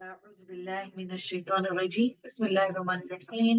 أعوذ بالله من الشيطان الرجيم بسم الله الرحمن الرحيم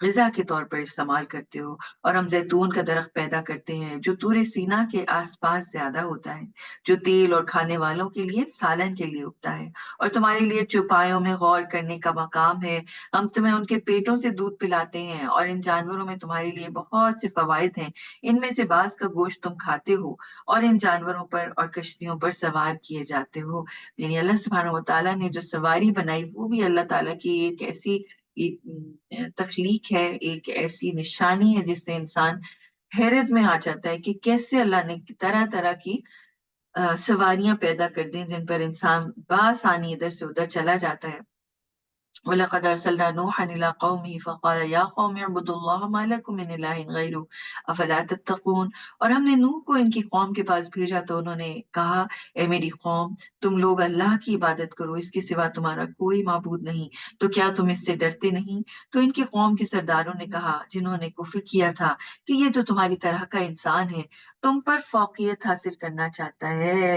غذا کے طور پر استعمال کرتے ہو، اور ہم زیتون کا درخت پیدا کرتے ہیں جو طور سینا کے آس پاس زیادہ ہوتا ہے، جو تیل اور کھانے والوں کے لیے سالن کے لیے اگتا ہے، اور تمہارے لیے چوپایوں میں غور کرنے کا مقام ہے۔ ہم تمہیں ان کے پیٹوں سے دودھ پلاتے ہیں، اور ان جانوروں میں تمہارے لیے بہت سے فوائد ہیں۔ ان میں سے بعض کا گوشت تم کھاتے ہو، اور ان جانوروں پر اور کشتیوں پر سوار کیے جاتے ہو۔ یعنی اللہ سبحانہ و تعالیٰ نے جو سواری بنائی وہ بھی اللہ تعالیٰ کی ایک ایسی ایک تخلیق ہے، ایک ایسی نشانی ہے جس سے انسان حیرت میں آ جاتا ہے کہ کیسے اللہ نے طرح طرح کی سواریاں پیدا کر دیں جن پر انسان بآسانی ادھر سے ادھر چلا جاتا ہے۔ وَلَقَدْ أَرْسَلْنَا نُوحًا إِلَىٰ قَوْمِهِ فَقَالَ يَا قَوْمِ اعْبُدُوا اللَّهَ مَا لَكُم مِّنْ إِلَٰهٍ غَيْرُهُ أَفَلَا تَتَّقُونَ۔ اور ہم نے نوح کو ان کی قوم کے پاس بھیجا تو انہوں نے کہا، اے میری قوم، تم لوگ اللہ کی عبادت کرو، اس کے سوا تمہارا کوئی معبود نہیں، تو کیا تم اس سے ڈرتے نہیں؟ تو ان کی قوم کے سرداروں نے کہا، جنہوں نے کفر کیا تھا، کہ یہ تو تمہاری طرح کا انسان ہے، تم پر فوقیت حاصل کرنا چاہتا ہے،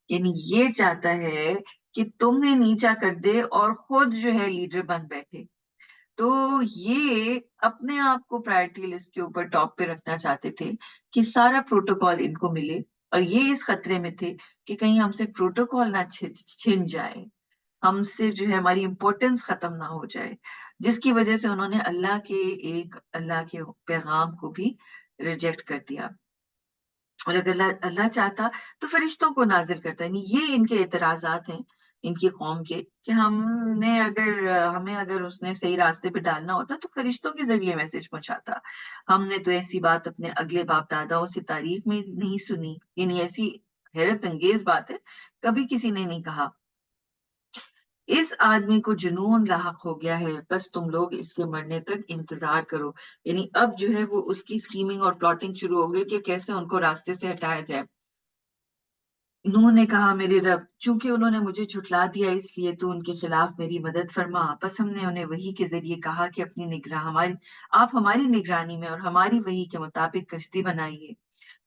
یعنی یہ چاہتا ہے کہ تمہیں نیچا کر دے اور خود جو ہے لیڈر بن بیٹھے۔ تو یہ اپنے آپ کو پرائرٹی لسٹ کے اوپر ٹاپ پہ رکھنا چاہتے تھے کہ سارا پروٹوکول ان کو ملے، اور یہ اس خطرے میں تھے کہ کہیں ہم سے پروٹوکول نہ چھن جائے، ہم سے جو ہے ہماری امپورٹنس ختم نہ ہو جائے، جس کی وجہ سے انہوں نے اللہ کے پیغام کو بھی ریجیکٹ کر دیا۔ اور اگر اللہ چاہتا تو فرشتوں کو نازل کرتا، یعنی یہ ان کے اعتراضات ہیں ان کی قوم کے، کہ ہمیں اگر اس نے صحیح راستے پہ ڈالنا ہوتا تو فرشتوں کے ذریعے میسج پہنچاتا۔ ہم نے تو ایسی بات اپنے اگلے باپ داداؤں سے تاریخ میں نہیں سنی، یعنی ایسی حیرت انگیز بات ہے کبھی کسی نے نہیں کہا۔ اس آدمی کو جنون لاحق ہو گیا ہے، بس تم لوگ اس کے مرنے تک انتظار کرو۔ یعنی اب جو ہے وہ اس کی اسکیمنگ اور پلاٹنگ شروع ہو گئی کہ کیسے ان کو راستے سے ہٹایا جائے۔ نوح نے کہا، میرے رب، چونکہ انہوں نے مجھے جھٹلا دیا اس لیے تو ان کے خلاف میری مدد فرما۔ پس ہم نے انہیں وحی کے ذریعے کہا کہ آپ ہماری نگرانی میں اور ہماری وحی کے مطابق کشتی بنائیے۔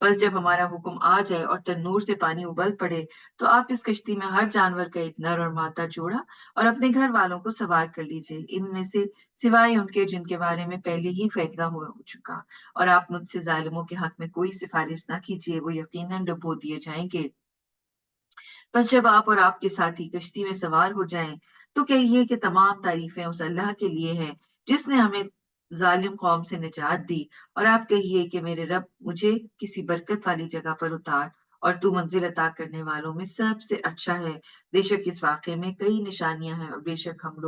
بس جب ہمارا حکم آ جائے اور تنور سے پانی ابل پڑے تو آپ اس کشتی میں ہر جانور کا ایک نر اور مادہ جوڑا اور اپنے گھر والوں کو سوار کر لیجئے، ان میں سے سوائے ان کے جن کے بارے میں پہلے ہی فیصلہ ہو چکا، اور آپ مجھ سے ظالموں کے حق میں کوئی سفارش نہ کیجیے، وہ یقیناً ڈبو دیے جائیں گے۔ بس جب آپ اور آپ کے ساتھی کشتی میں سوار ہو جائیں تو کہیے کہ تمام تعریفیں اس اللہ کے لیے ہیں جس نے ہمیں ظالم قوم سے نجات دی، اور آپ کہیے کہ میرے رب، مجھے کسی برکت والی جگہ پر اتار، اور تو منزل عطا کرنے والوں میں سب سے اچھا ہے۔ بے شک اس واقعے میں کئی نشانیاں ہیں، اور بے شک ہم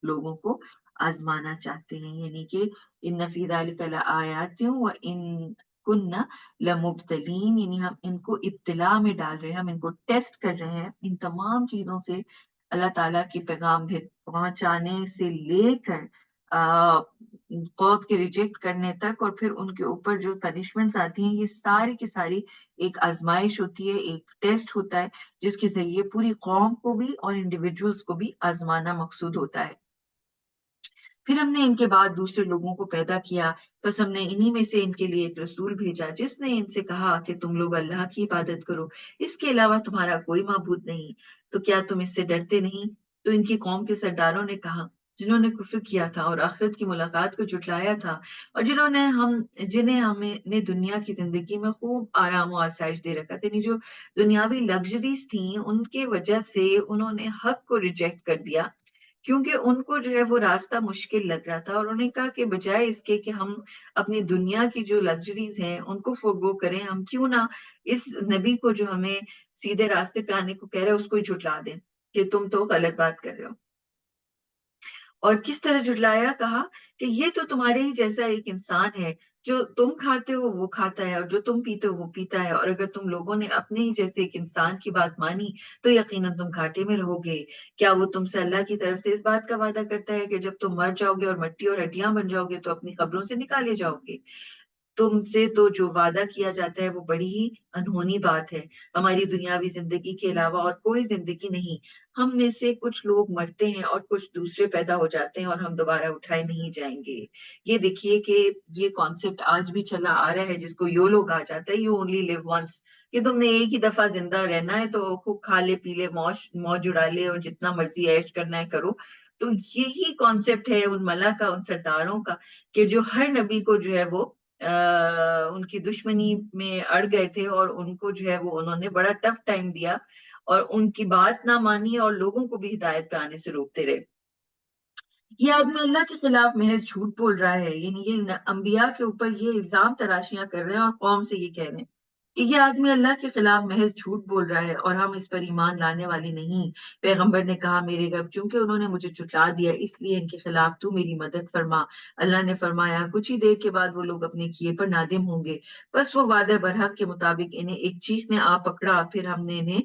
لوگوں کو آزمانا چاہتے ہیں، یعنی کہ ان فی ذلک لآیات و ان کننا لمبتلین، یعنی ہم ان کو ابتلا میں ڈال رہے ہیں، ہم ان کو ٹیسٹ کر رہے ہیں۔ ان تمام چیزوں سے اللہ تعالیٰ کے پیغام پہنچانے سے لے کر قوم کے ریجیکٹ کرنے تک، اور پھر ان کے اوپر جو پنشمنٹس آتی ہیں، یہ ساری کی ساری ایک آزمائش ہوتی ہے، ایک ٹیسٹ ہوتا ہے جس کے ذریعے پوری قوم کو بھی اور انڈیویجولز کو بھی آزمانا مقصود ہوتا ہے۔ پھر ہم نے ان کے بعد دوسرے لوگوں کو پیدا کیا، بس ہم نے انہی میں سے ان کے لیے ایک رسول بھیجا جس نے ان سے کہا کہ تم لوگ اللہ کی عبادت کرو، اس کے علاوہ تمہارا کوئی معبود نہیں، تو کیا تم اس سے ڈرتے نہیں؟ تو ان کی قوم کے سرداروں نے کہا، جنہوں نے کفر کیا تھا اور آخرت کی ملاقات کو جھٹلایا تھا، اور جنہیں ہمیں نے دنیا کی زندگی میں خوب آرام و آسائش دے رکھا تھا، یعنی جو دنیاوی لگژریز تھیں ان کے وجہ سے انہوں نے حق کو ریجیکٹ کر دیا، کیونکہ ان کو جو ہے وہ راستہ مشکل لگ رہا تھا، اور انہوں نے کہا کہ بجائے اس کے کہ ہم اپنی دنیا کی جو لگژریز ہیں ان کو فورگو کریں، ہم کیوں نہ اس نبی کو جو ہمیں سیدھے راستے پہ آنے کو کہہ رہے ہیں اس کو ہی جھٹلا دیں کہ تم تو غلط بات کر رہے ہو۔ اور کس طرح جھٹلایا؟ کہا کہ یہ تو تمہارے ہی جیسا ایک انسان ہے، جو تم کھاتے ہو وہ کھاتا ہے، اور جو تم پیتے ہو وہ پیتا ہے، اور اگر تم لوگوں نے اپنے ہی جیسے ایک انسان کی بات مانی تو یقیناً تم گھاٹے میں رہو گے۔ کیا وہ تم سے اللہ کی طرف سے اس بات کا وعدہ کرتا ہے کہ جب تم مر جاؤ گے اور مٹی اور ہڈیاں بن جاؤ گے تو اپنی قبروں سے نکالے جاؤ گے؟ تم سے تو جو وعدہ کیا جاتا ہے وہ بڑی ہی انہونی بات ہے، ہماری دنیاوی زندگی کے علاوہ اور کوئی زندگی نہیں، ہم میں سے کچھ لوگ مرتے ہیں اور کچھ دوسرے پیدا ہو جاتے ہیں اور ہم دوبارہ اٹھائے نہیں جائیں گے۔ یہ دیکھیے کہ یہ کانسیپٹ آج بھی چلا آ رہا ہے جس کو یولو کہا جاتا ہے، یو اونلی لیو ونس، کہ تم نے ایک ہی دفعہ زندہ رہنا ہے تو خوب کھا لے پی لے، موج اڑا لے اور جتنا مرضی عیش کرنا ہے کرو۔ تو یہی کانسیپٹ ہے ان ملا کا، ان سرداروں کا، کہ جو ہر نبی کو جو ہے وہ ان کی دشمنی میں اڑ گئے تھے اور ان کو جو ہے وہ انہوں نے بڑا ٹف ٹائم دیا اور ان کی بات نہ مانی اور لوگوں کو بھی ہدایت پہ آنے سے روکتے رہے۔ یہ آدمی اللہ کے خلاف محض جھوٹ بول رہا ہے، یعنی یہ انبیاء کے اوپر یہ الزام تراشیاں کر رہے ہیں اور قوم سے یہ کہہ رہے ہیں کہ یہ آدمی اللہ کے خلاف محض جھوٹ بول رہا ہے اور ہم اس پر ایمان لانے والے نہیں۔ پیغمبر نے کہا میرے رب چونکہ انہوں نے مجھے جھٹلا دیا اس لیے ان کے خلاف تو میری مدد فرما۔ اللہ نے فرمایا کچھ ہی دیر کے بعد وہ لوگ اپنے کیے پر نادم ہوں گے، بس وہ وعدہ برحق کے مطابق انہیں ایک چیخ نے آ پکڑا، پھر ہم نے انہیں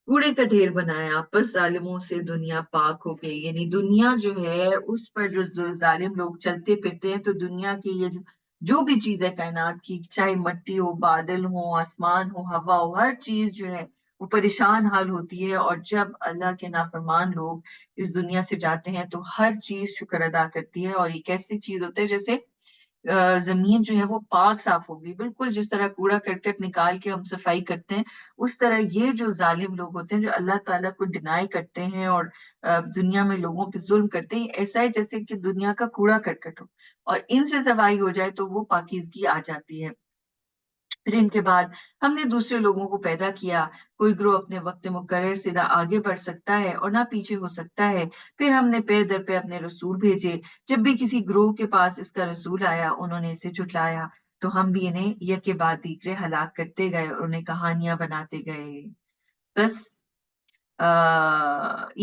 کوڑے کا ڈھیر بنایا، بس ظالموں سے دنیا پاک ہو گئی۔ یعنی دنیا جو ہے اس پر جو ظالم لوگ چلتے پھرتے ہیں، تو دنیا کی یہ جو بھی چیز ہے کائنات کی، چاہے مٹی ہو، بادل ہو، آسمان ہو، ہوا ہو، ہر چیز جو ہے وہ پریشان حال ہوتی ہے۔ اور جب اللہ کے نافرمان لوگ اس دنیا سے جاتے ہیں تو ہر چیز شکر ادا کرتی ہے، اور ایک ایسی چیز ہوتی ہے جیسے زمین جو ہے وہ پاک صاف ہوگی، بالکل جس طرح کوڑا کرکٹ نکال کے ہم صفائی کرتے ہیں اس طرح یہ جو ظالم لوگ ہوتے ہیں جو اللہ تعالیٰ کو ڈینائی کرتے ہیں اور دنیا میں لوگوں پہ ظلم کرتے ہیں، ایسا ہے جیسے کہ دنیا کا کوڑا کرکٹ ہو اور ان سے صفائی ہو جائے تو وہ پاکیزگی آ جاتی ہے۔ پھر ان کے بعد ہم نے دوسرے لوگوں کو پیدا کیا، کوئی گروہ اپنے وقت مقرر سے نہ آگے بڑھ سکتا ہے اور نہ پیچھے ہو سکتا ہے۔ پھر ہم نے پے در پہ اپنے رسول بھیجے، جب بھی کسی گروہ کے پاس اس کا رسول آیا انہوں نے اسے جھٹلایا، تو ہم بھی انہیں یک کے بعد دیگرے ہلاک کرتے گئے اور انہیں کہانیاں بناتے گئے۔ بس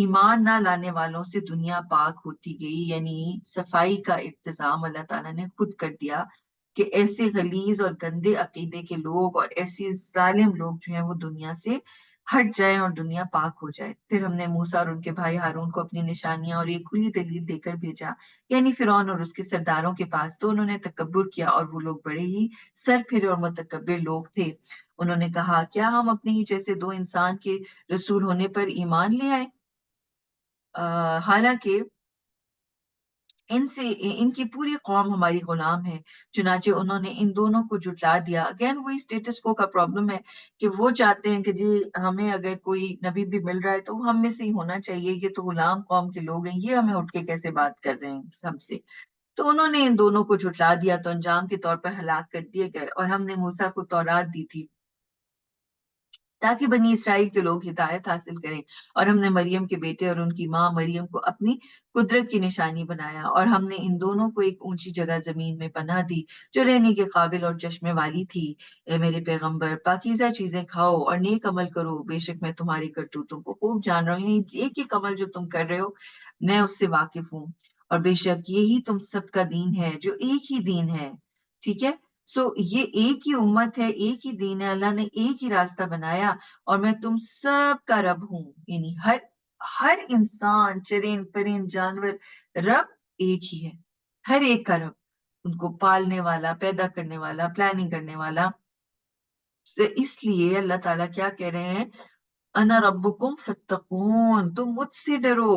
ایمان نہ لانے والوں سے دنیا پاک ہوتی گئی، یعنی صفائی کا انتظام اللہ تعالیٰ نے خود کر دیا کہ ایسے غلیظ اور گندے عقیدے کے لوگ اور ایسے ظالم لوگ جو ہیں وہ دنیا سے ہٹ جائیں اور دنیا پاک ہو جائے۔ پھر ہم نے موسیٰ اور ان کے بھائی ہارون کو اپنی نشانیاں اور ایک کھلی دلیل دے کر بھیجا، یعنی فرعون اور اس کے سرداروں کے پاس، تو انہوں نے تکبر کیا اور وہ لوگ بڑے ہی سر پھرے اور متکبر لوگ تھے۔ انہوں نے کہا کیا ہم اپنے ہی جیسے دو انسان کے رسول ہونے پر ایمان لے آئے؟ حالانکہ ان کی پوری قوم ہماری غلام ہے، چنانچہ انہوں نے ان دونوں کو جھٹلا دیا۔ اگین وہی اسٹیٹس کو کا پرابلم ہے کہ وہ چاہتے ہیں کہ جی ہمیں اگر کوئی نبی بھی مل رہا ہے تو وہ ہم میں سے ہی ہونا چاہیے، یہ تو غلام قوم کے لوگ ہیں، یہ ہمیں اٹھ کے کیسے بات کر رہے ہیں ہم سے۔ تو انہوں نے ان دونوں کو جھٹلا دیا تو انجام کے طور پر ہلاک کر دیے گئے۔ اور ہم نے موسیٰ کو تورات دی تھی تاکہ بنی اسرائیل کے لوگ ہدایت حاصل کریں، اور ہم نے مریم کے بیٹے اور ان کی ماں مریم کو اپنی قدرت کی نشانی بنایا، اور ہم نے ان دونوں کو ایک اونچی جگہ زمین میں پناہ دی جو رہنے کے قابل اور چشمے والی تھی۔ اے میرے پیغمبر پاکیزہ چیزیں کھاؤ اور نیک عمل کرو، بے شک میں تمہاری کرتوتوں کو خوب جان رہا ہوں، یعنی ایک ایک عمل جو تم کر رہے ہو میں اس سے واقف ہوں، اور بے شک یہی تم سب کا دین ہے جو ایک ہی دین ہے۔ ٹھیک ہے، سو یہ ایک ہی امت ہے، ایک ہی دین ہے، اللہ نے ایک ہی راستہ بنایا، اور میں تم سب کا رب ہوں، یعنی ہر انسان، چرند پرند جانور، رب ایک ہی ہے، ہر ایک کا رب، ان کو پالنے والا، پیدا کرنے والا، پلاننگ کرنے والا۔ اس لیے اللہ تعالیٰ کیا کہہ رہے ہیں، انا ربکم فتقون، تم مجھ سے ڈرو،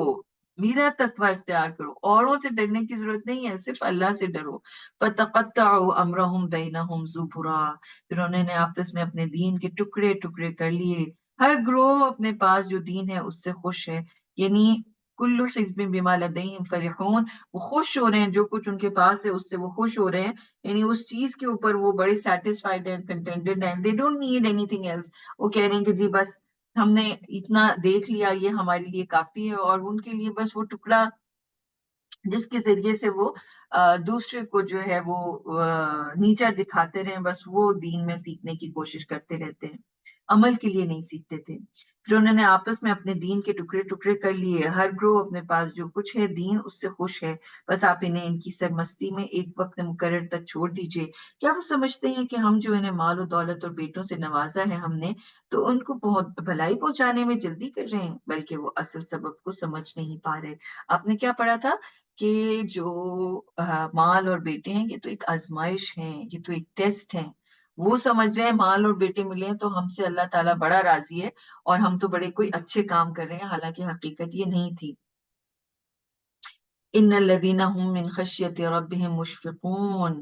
میرا تقوی اختیار کرو، اوروں سے ڈرنے کی ضرورت نہیں ہے، صرف اللہ سے ڈرو۔ فتقطعوا امرهم بینہم زبرا، پھر انہوں نے آپس میں اپنے دین کے ٹکڑے ٹکڑے کر لیے، ہر گروہ اپنے پاس جو دین ہے اس سے خوش ہے، یعنی کل حزب بما لدیہم فرحون، وہ خوش ہو رہے ہیں جو کچھ ان کے پاس ہے اس سے وہ خوش ہو رہے ہیں، یعنی اس چیز کے اوپر وہ بڑے سیٹسفائیڈ اینڈ کنٹینٹڈ ہیں، they don't need anything else. وہ کہہ رہے ہیں کہ جی بس ہم نے اتنا دیکھ لیا، یہ ہمارے لیے کافی ہے، اور ان کے لیے بس وہ ٹکڑا جس کے ذریعے سے وہ دوسرے کو جو ہے وہ نیچا دکھاتے رہے، بس وہ دین میں سیکھنے کی کوشش کرتے رہتے ہیں، عمل کے لیے نہیں سیکھتے تھے۔ پھر انہوں نے آپس میں اپنے دین کے ٹکڑے ٹکڑے کر لیے، ہر گروہ اپنے پاس جو کچھ ہے دین اس سے خوش ہے، بس آپ انہیں ان کی سرمستی میں ایک وقت مقرر تک چھوڑ دیجئے۔ کیا وہ سمجھتے ہیں کہ ہم جو انہیں مال و دولت اور بیٹوں سے نوازا ہے ہم نے، تو ان کو بہت بھلائی پہنچانے میں جلدی کر رہے ہیں، بلکہ وہ اصل سبب کو سمجھ نہیں پا رہے۔ آپ نے کیا پڑھا تھا کہ جو مال اور بیٹے ہیں یہ تو ایک آزمائش ہے، یہ تو ایک ٹیسٹ ہے، وہ سمجھ رہے ہیں مال اور بیٹے ملے ہیں تو ہم سے اللہ تعالیٰ بڑا راضی ہے اور ہم تو بڑے کوئی اچھے کام کر رہے ہیں، حالانکہ حقیقت یہ نہیں تھی۔ ان الذین هم من خشیت ربهم مشفقون،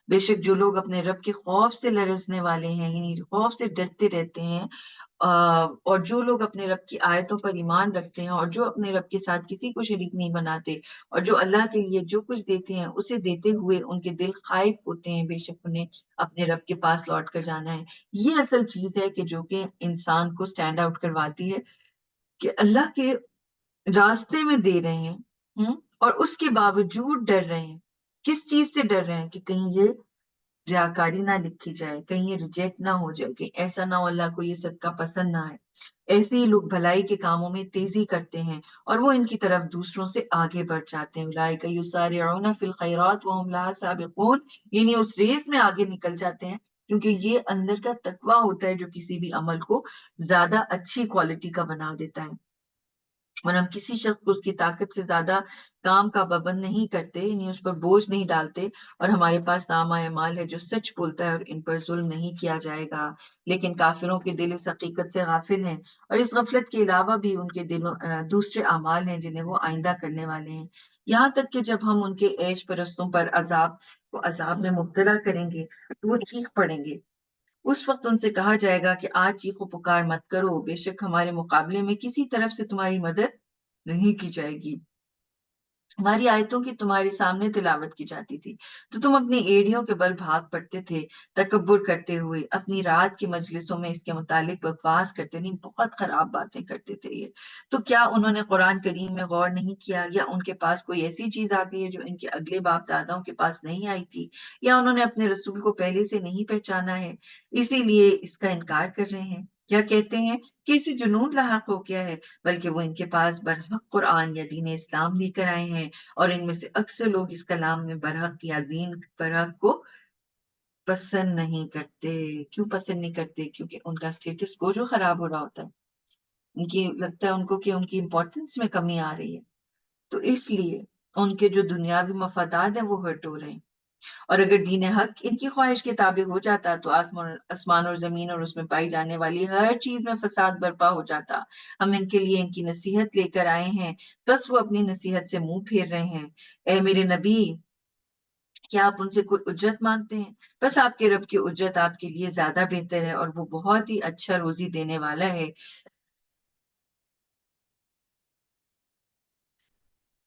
بے شک جو لوگ اپنے رب کے خوف سے لرزنے والے ہیں، یعنی خوف سے ڈرتے رہتے ہیں، اور جو لوگ اپنے رب کی آیتوں پر ایمان رکھتے ہیں اور جو اپنے رب کے ساتھ کسی کو شریک نہیں بناتے اور جو اللہ کے لیے جو کچھ دیتے ہیں اسے دیتے ہوئے ان کے دل خائف ہوتے ہیں، بے شک انہیں اپنے رب کے پاس لوٹ کر جانا ہے۔ یہ اصل چیز ہے کہ جو کہ انسان کو سٹینڈ آؤٹ کرواتی ہے کہ اللہ کے راستے میں دے رہے ہیں، اور اس کے باوجود ڈر رہے ہیں۔ کس چیز سے ڈر رہے ہیں؟ کہ کہیں یہ ریاکاری نہ لکھی جائے، کہیں یہ ریجیکٹ نہ ہو جائے، کہ ایسا نہ ہو اللہ کو یہ صدقہ پسند نہ آئے۔ ایسے ہی لوگ بھلائی کے کاموں میں تیزی کرتے ہیں اور وہ ان کی طرف دوسروں سے آگے بڑھ جاتے ہیں۔ اولئک یسارعون فی الخیرات وہم لہا سابقون، یعنی اس ریس میں آگے نکل جاتے ہیں، کیونکہ یہ اندر کا تقویٰ ہوتا ہے جو کسی بھی عمل کو زیادہ اچھی کوالٹی کا بنا دیتا ہے۔ اور ہم کسی شخص کو اس کی طاقت سے زیادہ کام کا پابند نہیں کرتے، یعنی اس پر بوجھ نہیں ڈالتے، اور ہمارے پاس نامہ اعمال ہے جو سچ بولتا ہے اور ان پر ظلم نہیں کیا جائے گا۔ لیکن کافروں کے دل اس حقیقت سے غافل ہیں، اور اس غفلت کے علاوہ بھی ان کے دلوں دوسرے اعمال ہیں جنہیں وہ آئندہ کرنے والے ہیں۔ یہاں تک کہ جب ہم ان کے عیش پرستوں پر عذاب میں مبتلا کریں گے تو وہ چیخ پڑیں گے۔ اس وقت ان سے کہا جائے گا کہ آج چیخ و پکار مت کرو، بے شک ہمارے مقابلے میں کسی طرف سے تمہاری مدد نہیں کی جائے گی۔ ہماری آیتوں کی تمہارے سامنے تلاوت کی جاتی تھی تو تم اپنی ایڑیوں کے بل بھاگ پڑتے تھے، تکبر کرتے ہوئے اپنی رات کی مجلسوں میں اس کے متعلق بکواس کرتے، نہیں بہت خراب باتیں کرتے تھے یہ۔ تو کیا انہوں نے قرآن کریم میں غور نہیں کیا، یا ان کے پاس کوئی ایسی چیز آ گئی ہے جو ان کے اگلے باپ داداؤں کے پاس نہیں آئی تھی، یا انہوں نے اپنے رسول کو پہلے سے نہیں پہچانا ہے اسی لیے اس کا انکار کر رہے ہیں؟ کیا کہتے ہیں کہ اسے جنون لاحق ہو گیا ہے، بلکہ وہ ان کے پاس برحق قرآن یا دین اسلام لے کر آئے ہیں، اور ان میں سے اکثر لوگ اس کلام میں برحق یا دین برحق کو پسند نہیں کرتے۔ کیوں پسند نہیں کرتے؟ کیونکہ ان کا اسٹیٹس کو جو خراب ہو رہا ہوتا ہے، ان کی لگتا ہے ان کو کہ ان کی امپورٹنس میں کمی آ رہی ہے، تو اس لیے ان کے جو دنیاوی مفادات ہیں وہ ہرٹ ہو رہے ہیں۔ اور اگر دین حق ان کی خواہش کے تابع ہو جاتا تو آسمان اور زمین اور اس میں پائی جانے والی ہر چیز میں فساد برپا ہو جاتا۔ ہم ان کے لیے ان کی نصیحت لے کر آئے ہیں، بس وہ اپنی نصیحت سے منہ پھیر رہے ہیں۔ اے میرے نبی، کیا آپ ان سے کوئی اجرت مانگتے ہیں؟ بس آپ کے رب کی اجرت آپ کے لیے زیادہ بہتر ہے، اور وہ بہت ہی اچھا روزی دینے والا ہے۔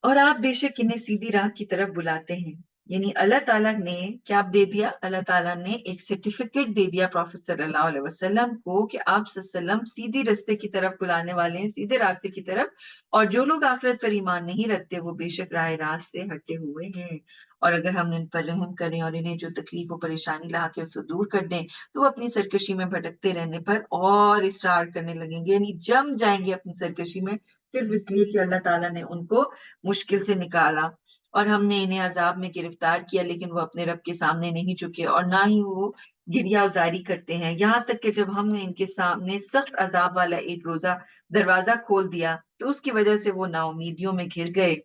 اور آپ بے شک انہیں سیدھی راہ کی طرف بلاتے ہیں۔ یعنی اللہ تعالیٰ نے کیا دے دیا؟ اللہ تعالیٰ نے ایک سرٹیفکیٹ دے دیا پروفیٹ صلی اللہ علیہ وسلم کو کہ آپ صلی اللہ علیہ وسلم سیدھی راستے کی طرف بلانے والے ہیں، سیدھے راستے کی طرف، اور جو لوگ آخرت پر ایمان نہیں رکھتے وہ بے شک راہ راست سے ہٹے ہوئے ہیں۔ اور اگر ہم ان پر رحم کریں اور انہیں جو تکلیف و پریشانی لا کے اسے دور کر دیں تو وہ اپنی سرکشی میں بھٹکتے رہنے پر اور اصرار کرنے لگیں گے، یعنی جم جائیں گے اپنی سرکشی میں، صرف اس لیے کہ اللہ تعالیٰ نے ان کو مشکل سے نکالا اور ہم نے انہیں عذاب میں گرفتار کیا، لیکن وہ اپنے رب کے سامنے نہیں جھکے اور نہ ہی وہ گریہ ازاری کرتے ہیں، یہاں تک کہ جب ہم نے ان کے سامنے سخت عذاب والا ایک روزہ دروازہ کھول دیا تو اس کی وجہ سے وہ نا امیدیوں میں گھر گئے۔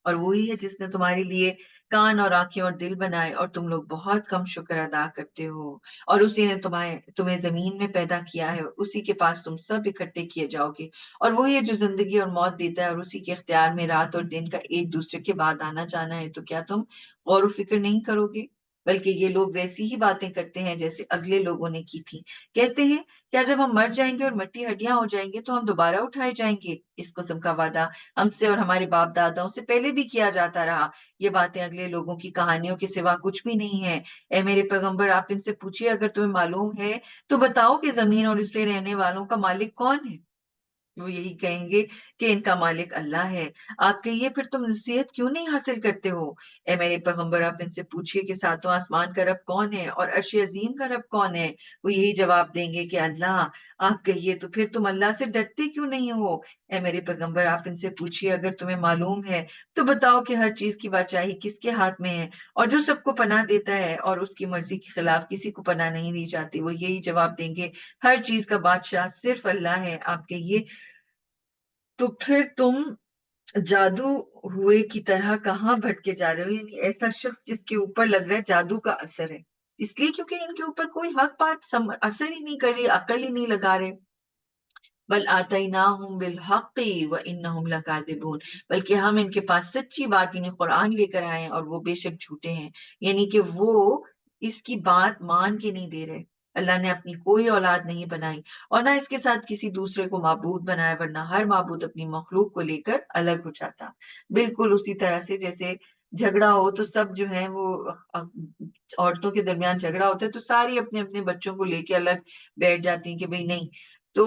اور وہی ہے جس نے تمہارے لیے کان اور آنکھیں اور دل بنائے، اور تم لوگ بہت کم شکر ادا کرتے ہو۔ اور اسی نے تمہیں زمین میں پیدا کیا ہے، اسی کے پاس تم سب اکٹھے کیے جاؤ گے۔ اور وہی ہے جو زندگی اور موت دیتا ہے، اور اسی کے اختیار میں رات اور دن کا ایک دوسرے کے بعد آنا جانا ہے۔ تو کیا تم غور و فکر نہیں کرو گے؟ بلکہ یہ لوگ ویسی ہی باتیں کرتے ہیں جیسے اگلے لوگوں نے کی تھی۔ کہتے ہیں کیا جب ہم مر جائیں گے اور مٹی ہڈیاں ہو جائیں گے تو ہم دوبارہ اٹھائے جائیں گے؟ اس قسم کا وعدہ ہم سے اور ہمارے باپ داداؤں سے پہلے بھی کیا جاتا رہا۔ یہ باتیں اگلے لوگوں کی کہانیوں کے سوا کچھ بھی نہیں ہے۔ اے میرے پیغمبر، آپ ان سے پوچھیے اگر تمہیں معلوم ہے تو بتاؤ کہ زمین اور اس پہ رہنے والوں کا مالک کون ہے؟ وہ یہی کہیں گے کہ ان کا مالک اللہ ہے۔ آپ کہیے پھر تم نصیحت کیوں نہیں حاصل کرتے ہو؟ اے میرے پیغمبر، آپ ان سے پوچھیے کہ ساتوں آسمان کا رب کون ہے اور عرش عظیم کا رب کون ہے؟ وہ یہی جواب دیں گے کہ اللہ۔ آپ کہیے تو پھر تم اللہ سے ڈرتے کیوں نہیں ہو؟ اے میرے پیغمبر، آپ ان سے پوچھیے اگر تمہیں معلوم ہے تو بتاؤ کہ ہر چیز کی بادشاہی کس کے ہاتھ میں ہے، اور جو سب کو پناہ دیتا ہے اور اس کی مرضی کے خلاف کسی کو پناہ نہیں دی جاتی؟ وہ یہی جواب دیں گے ہر چیز کا بادشاہ صرف اللہ ہے۔ آپ کہیے تو پھر تم جادو ہوئے کی طرح کہاں بھٹکے جا رہے ہو؟ یعنی ایسا شخص جس کے اوپر لگ رہا ہے جادو کا اثر ہے، اس لیے کیونکہ ان کے اوپر کوئی حق بات اثر ہی نہیں کر رہی، عقل ہی نہیں لگا رہے۔ بل آتیناہم بالحق وانہم لکاذبون، بلکہ ہم ان کے پاس سچی بات یعنی قرآن لے کر آئے ہیں اور وہ بے شک جھوٹے ہیں، یعنی کہ وہ اس کی بات مان کے نہیں دے رہے۔ اللہ نے اپنی کوئی اولاد نہیں بنائی اور نہ اس کے ساتھ کسی دوسرے کو معبود بنایا، ورنہ ہر معبود اپنی مخلوق کو لے کر الگ ہو جاتا۔ بالکل اسی طرح سے جیسے جھگڑا ہو تو سب جو ہیں وہ عورتوں کے درمیان جھگڑا ہوتا ہے تو ساری اپنے اپنے بچوں کو لے کے الگ بیٹھ جاتی ہیں کہ بھئی نہیں تو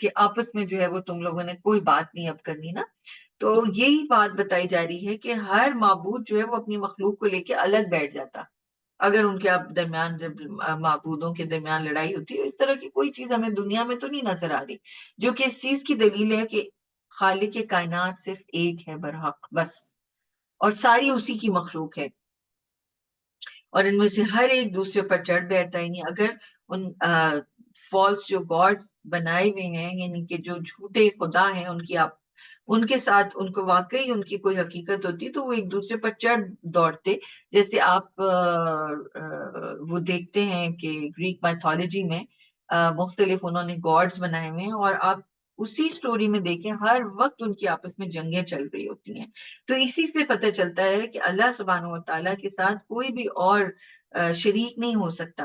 کہ آپس میں جو ہے وہ تم لوگوں نے کوئی بات نہیں اب کرنی نا۔ تو یہی بات بتائی جا رہی ہے کہ ہر معبود جو ہے وہ اپنی مخلوق کو لے کے الگ بیٹھ جاتا اگر ان کے درمیان جب معبودوں کے درمیان لڑائی ہوتی ہے۔ اس طرح کی کوئی چیز ہمیں دنیا میں تو نہیں نظر آ رہی، جو کہ اس چیز کی دلیل ہے کہ خالق کائنات صرف ایک ہے برحق بس، اور ساری اسی کی مخلوق ہے، اور ان میں سے ہر ایک دوسرے پر چڑھ بیٹھتا ہے۔ یعنی اگر ان فالس جو گاڈ بنائے ہوئے ہیں، یعنی کہ جو جھوٹے خدا ہیں، ان کے ساتھ ان کو واقعی ان کی کوئی حقیقت ہوتی تو وہ ایک دوسرے پر چڑھ دوڑتے۔ جیسے آپ وہ دیکھتے ہیں کہ گریک میتھولوجی میں مختلف انہوں نے گاڈز بنائے ہوئے ہیں، اور آپ اسی سٹوری میں دیکھیں ہر وقت ان کی آپس میں جنگیں چل رہی ہوتی ہیں۔ تو اسی سے پتہ چلتا ہے کہ اللہ سبحانہ و تعالیٰ کے ساتھ کوئی بھی اور شریک نہیں ہو سکتا۔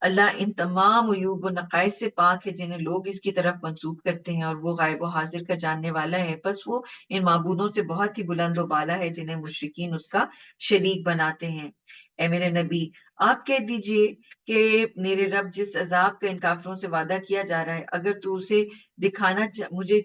اللہ ان تمام عیوب و نقائص سے پاک ہے جنہیں لوگ اس کی طرف منسوب کرتے ہیں، اور وہ غائب و حاضر کا جاننے والا ہے، بس وہ ان معبودوں سے بہت ہی بلند و بالا ہے جنہیں مشرکین اس کا شریک بناتے ہیں۔ اے میرے نبی، آپ کہہ دیجئے کہ میرے رب جس عذاب کا ان کافروں سے وعدہ کیا جا رہا ہے، اگر تو اسے مجھے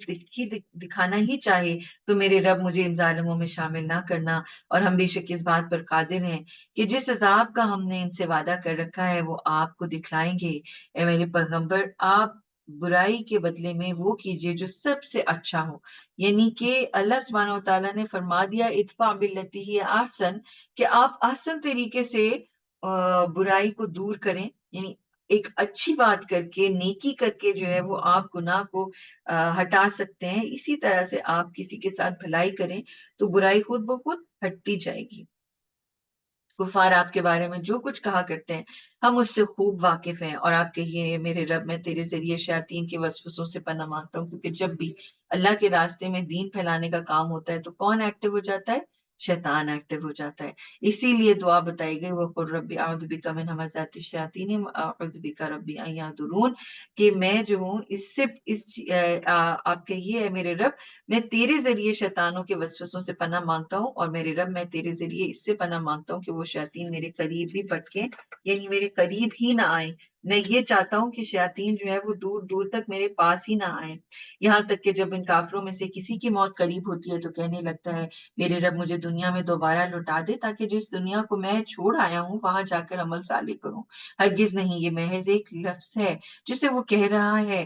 دکھانا ہی چاہے تو میرے رب مجھے ان ظالموں میں شامل نہ کرنا، اور ہم بے شک اس بات پر قادر ہیں کہ جس عذاب کا ہم نے ان سے وعدہ کر رکھا ہے وہ آپ کو دکھلائیں گے۔ اے میرے پیغمبر، آپ برائی کے بدلے میں وہ کیجئے جو سب سے اچھا ہو، یعنی کہ اللہ سبحانہ وتعالیٰ نے فرما دیا ادفع باللتی ہی احسن، کہ آپ احسن طریقے سے برائی کو دور کریں، یعنی ایک اچھی بات کر کے نیکی کر کے جو ہے وہ آپ گناہ کو ہٹا سکتے ہیں۔ اسی طرح سے آپ کسی کے ساتھ بھلائی کریں تو برائی خود بخود ہٹتی جائے گی۔ کفار آپ کے بارے میں جو کچھ کہا کرتے ہیں ہم اس سے خوب واقف ہیں، اور آپ کہیے میرے رب میں تیرے ذریعے شیاطین کے وسوسوں سے پناہ مانگتا ہوں، کیونکہ جب بھی اللہ کے راستے میں دین پھیلانے کا کام ہوتا ہے تو کون ایکٹیو ہو جاتا ہے؟ شیطان ایکٹیو ہو جاتا ہے۔ اسی لیے دعا بتائی گئی وَقُلْ رَبِّ أَعُوذُ بِكَ مِنْ هَمَزَاتِ الشَّيَاطِينِ وَأَعُوذُ بِكَ رَبِّ أَنْ يَحْضُرُونِ، کہ میں جو ہوں آپ کہیے اے میرے رب میں تیرے ذریعے شیطانوں کے وسوسوں سے پناہ مانگتا ہوں، اور میرے رب میں تیرے ذریعے اس سے پناہ مانگتا ہوں کہ وہ شیاطین میرے قریب بھی بھٹکیں، یعنی میرے قریب ہی نہ آئیں۔ میں یہ چاہتا ہوں کہ شیاطین جو ہے وہ دور دور تک میرے پاس ہی نہ آئیں، یہاں تک کہ جب ان کافروں میں سے کسی کی موت قریب ہوتی ہے تو کہنے لگتا ہے میرے رب مجھے دنیا میں دوبارہ لوٹا دے تاکہ جس دنیا کو میں چھوڑ آیا ہوں وہاں جا کر عمل صالح کروں۔ ہرگز نہیں، یہ محض ایک لفظ ہے جسے وہ کہہ رہا ہے،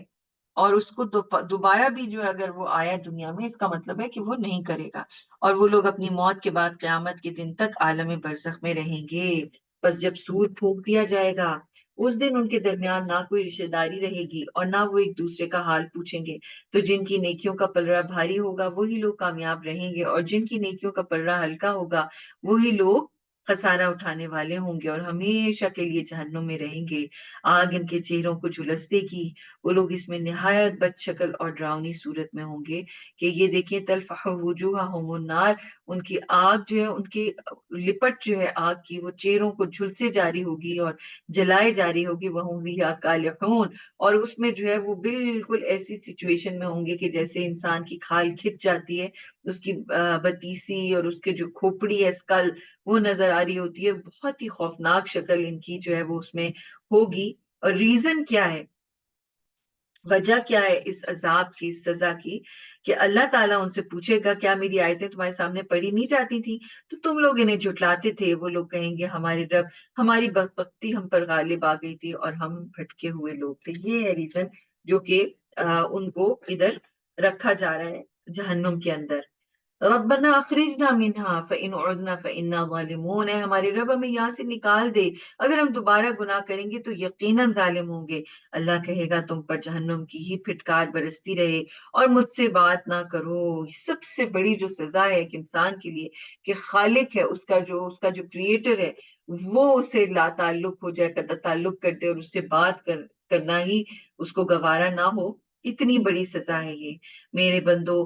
اور اس کو دوبارہ بھی جو اگر وہ آیا دنیا میں اس کا مطلب ہے کہ وہ نہیں کرے گا، اور وہ لوگ اپنی موت کے بعد قیامت کے دن تک عالم برزخ میں رہیں گے۔ بس جب سور پھونک دیا جائے گا اس دن ان کے درمیان نہ کوئی رشتہ داری رہے گی اور نہ وہ ایک دوسرے کا حال پوچھیں گے، تو جن کی نیکیوں کا پلڑا بھاری ہوگا وہی لوگ کامیاب رہیں گے، اور جن کی نیکیوں کا پلڑا ہلکا ہوگا وہی لوگ خسارہ اٹھانے والے ہوں گے اور ہمیشہ کے لیے جہنم میں رہیں گے۔ آگ ان کے چہروں کو جھلس دے گی، وہ لوگ اس میں نہایت بد شکل اور ڈراؤنی صورت میں ہوں گے کہ یہ دیکھیں تلفح وجوہہم النار، ان کی آگ جو ہے، ان کی لپٹ جو ہے آگ کی وہ چہروں کو جھلسے جاری ہوگی اور جلائے جاری ہوگی، وہم فیہا کالحون، اور اس میں جو ہے وہ بالکل ایسی سچویشن میں ہوں گے کہ جیسے انسان کی کھال کھچ جاتی ہے، اس کی بتیسی اور اس کے جو کھوپڑی ہے اسکل وہ نظر آ رہی ہوتی ہے، بہت ہی خوفناک شکل ان کی جو ہے وہ اس میں ہوگی۔ اور ریزن کیا ہے، وجہ کیا ہے اس عذاب کی، اس سزا کی، کہ اللہ تعالیٰ ان سے پوچھے گا کیا میری آیتیں تمہارے سامنے پڑھی نہیں جاتی تھی تو تم لوگ انہیں جھٹلاتے تھے؟ وہ لوگ کہیں گے ہمارے رب ہماری بدبختی ہم پر غالب آ گئی تھی اور ہم بھٹکے ہوئے لوگ تھے۔ یہ ہے ریزن جو کہ ان کو ادھر رکھا جا رہا ہے جہنم کے اندر۔ ربنا اخرجنا منها فإن عدنا فإنا ظالمون، ہے ہمارے رب ہمیں یہاں سے نکال دے، اگر ہم دوبارہ گناہ کریں گے تو یقیناً ظالم ہوں گے۔ اللہ کہے گا تم پر جہنم کی ہی پھٹکار برستی رہے اور مجھ سے بات نہ کرو۔ یہ سب سے بڑی جو سزا ہے ایک انسان کے لیے کہ خالق ہے اس کا جو کریٹر ہے وہ اسے لا تعلق ہو جائے، قطع تعلق کر دے اور اس سے کرنا ہی اس کو گوارا نہ ہو، اتنی بڑی سزا ہے یہ۔ میرے بندو،